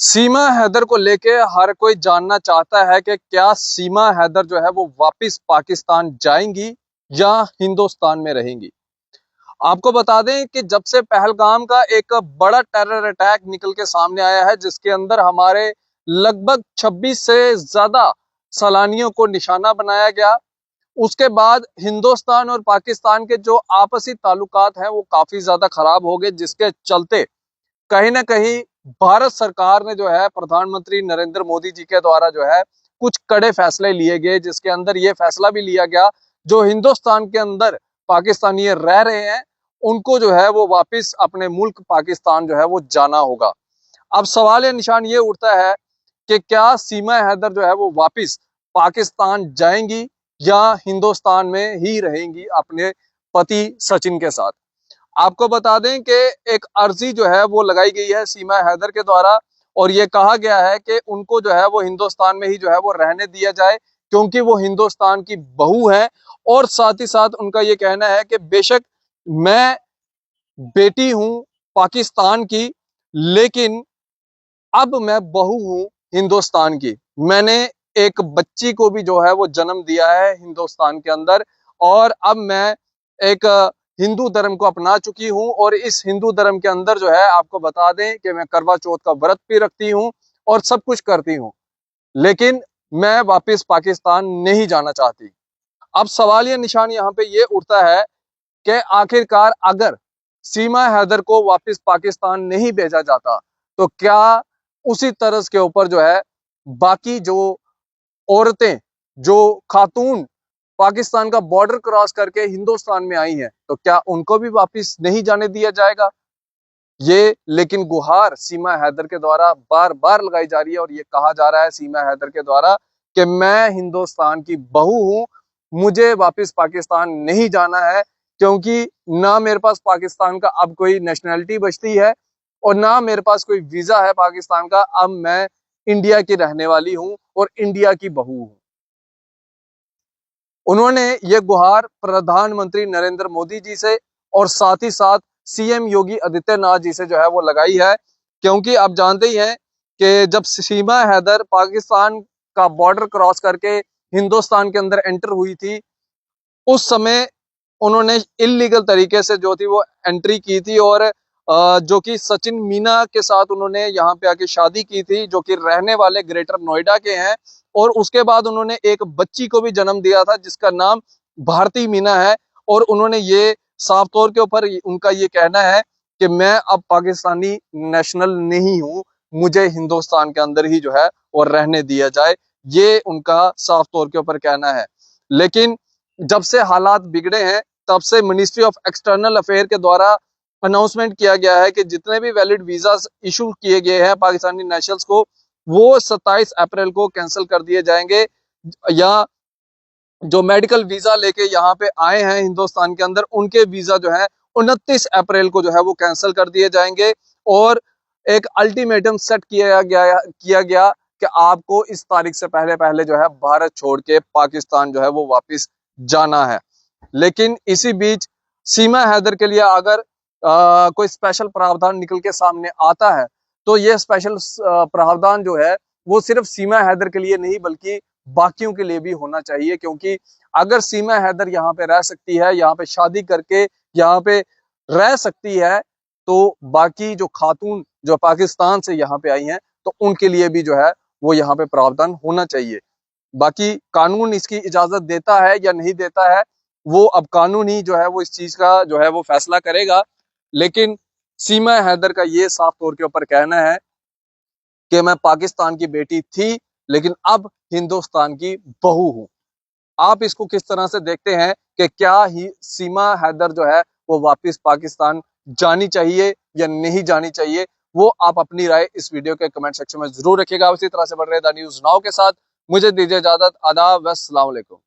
सीमा हैदर को लेके हर कोई जानना चाहता है कि क्या सीमा हैदर जो है वो वापस पाकिस्तान जाएंगी या हिंदुस्तान में रहेंगी। आपको बता दें कि जब से पहलगाम का एक बड़ा टेरर अटैक निकल के सामने आया है, जिसके अंदर हमारे लगभग 26 से ज्यादा सैलानियों को निशाना बनाया गया, उसके बाद हिंदुस्तान और पाकिस्तान के जो आपसी ताल्लुकात हैं वो काफी ज्यादा खराब हो गए, जिसके चलते कहीं ना कहीं भारत सरकार ने जो है प्रधानमंत्री नरेंद्र मोदी जी के द्वारा जो है कुछ कड़े फैसले लिए गए, जिसके अंदर ये फैसला भी लिया गया जो हिंदुस्तान के अंदर पाकिस्तानी रह रहे हैं उनको जो है वो वापस अपने मुल्क पाकिस्तान जो है वो जाना होगा। अब सवाल या निशान ये उठता है कि क्या सीमा हैदर जो है वो वापस पाकिस्तान जाएंगी या हिंदुस्तान में ही रहेंगी अपने पति सचिन के साथ। आपको बता दें कि एक अर्जी जो है वो लगाई गई है सीमा हैदर के द्वारा और ये कहा गया है कि उनको जो है वो हिंदुस्तान में ही जो है वो रहने दिया जाए, क्योंकि वो हिंदुस्तान की बहू है। और साथ ही साथ उनका ये कहना है कि बेशक मैं बेटी हूं पाकिस्तान की, लेकिन अब मैं बहू हूं हिंदुस्तान की। मैंने एक बच्ची को भी जो है वो जन्म दिया है हिंदुस्तान के अंदर, और अब मैं एक हिंदू धर्म को अपना चुकी हूं। और इस हिंदू धर्म के अंदर जो है आपको बता दें कि मैं करवा चौथ का व्रत भी रखती हूं और सब कुछ करती हूं, लेकिन मैं वापस पाकिस्तान नहीं जाना चाहती। अब सवाल ये निशान यहाँ पे ये उठता है कि आखिरकार अगर सीमा हैदर को वापस पाकिस्तान नहीं भेजा जाता तो क्या उसी तर्ज के ऊपर जो है बाकी जो औरतें, जो खातून पाकिस्तान का बॉर्डर क्रॉस करके हिंदुस्तान में आई हैं, तो क्या उनको भी वापस नहीं जाने दिया जाएगा? ये लेकिन गुहार सीमा हैदर के द्वारा बार बार लगाई जा रही है और ये कहा जा रहा है सीमा हैदर के द्वारा कि मैं हिंदुस्तान की बहू हूं, मुझे वापस पाकिस्तान नहीं जाना है, क्योंकि ना मेरे पास पाकिस्तान का अब कोई नेशनैलिटी बचती है और ना मेरे पास कोई वीजा है पाकिस्तान का। अब मैं इंडिया की रहने वाली हूं और इंडिया की बहू हूं। उन्होंने ये गुहार प्रधानमंत्री नरेंद्र मोदी जी से और साथ ही साथ सीएम योगी आदित्यनाथ जी से जो है वो लगाई है, क्योंकि आप जानते ही हैं कि जब सीमा हैदर पाकिस्तान का बॉर्डर क्रॉस करके हिंदुस्तान के अंदर एंटर हुई थी, उस समय उन्होंने इलीगल तरीके से जो थी वो एंट्री की थी और जो कि सचिन मीना के साथ उन्होंने यहाँ पे आके शादी की थी, जो कि रहने वाले ग्रेटर नोएडा के हैं। और उसके बाद उन्होंने एक बच्ची को भी जन्म दिया था जिसका नाम भारती मीना है। और उन्होंने ये साफ तौर के ऊपर उनका ये कहना है कि मैं अब पाकिस्तानी नेशनल नहीं हूं, मुझे हिंदुस्तान के अंदर ही जो है और रहने दिया जाए, ये उनका साफ तौर के ऊपर कहना है। लेकिन जब से हालात बिगड़े हैं तब से मिनिस्ट्री ऑफ एक्सटर्नल अफेयर के द्वारा अनाउंसमेंट किया गया है कि जितने भी वैलिड वीजा इशू किए गए हैं पाकिस्तानी नेशनल्स को, वो 27 अप्रैल को कैंसिल कर दिए जाएंगे, या जो मेडिकल वीजा लेके यहाँ पे आए हैं हिंदुस्तान के अंदर उनके वीजा जो है 29 अप्रैल को जो है वो कैंसिल कर दिए जाएंगे। और एक अल्टीमेटम सेट किया गया कि आपको इस तारीख से पहले पहले जो है भारत छोड़ के पाकिस्तान जो है वो वापस जाना है। लेकिन इसी बीच सीमा हैदर के लिए अगर कोई स्पेशल प्रावधान निकल के सामने आता है तो ये स्पेशल प्रावधान जो है वो सिर्फ सीमा हैदर के लिए नहीं बल्कि बाकियों के लिए भी होना चाहिए, क्योंकि अगर सीमा हैदर यहाँ पे रह सकती है, यहाँ पे शादी करके यहाँ पे रह सकती है, तो बाकी जो खातून जो पाकिस्तान से यहाँ पे आई हैं तो उनके लिए भी जो है वो यहाँ पे प्रावधान होना चाहिए। बाकी कानून इसकी इजाजत देता है या नहीं देता है, वो अब कानून ही जो है वो इस चीज का जो है वो फैसला करेगा। लेकिन सीमा हैदर का ये साफ तौर के ऊपर कहना है कि मैं पाकिस्तान की बेटी थी लेकिन अब हिंदुस्तान की बहू हूं। आप इसको किस तरह से देखते हैं कि क्या ही सीमा हैदर जो है वो वापस पाकिस्तान जानी चाहिए या नहीं जानी चाहिए? वो आप अपनी राय इस वीडियो के कमेंट सेक्शन में जरूर रखिएगा। इसी तरह से बढ़ रहे द न्यूज़ नाउ के साथ मुझे दीजिए इजाजत। आदाब व अस्सलाम वालेकुम।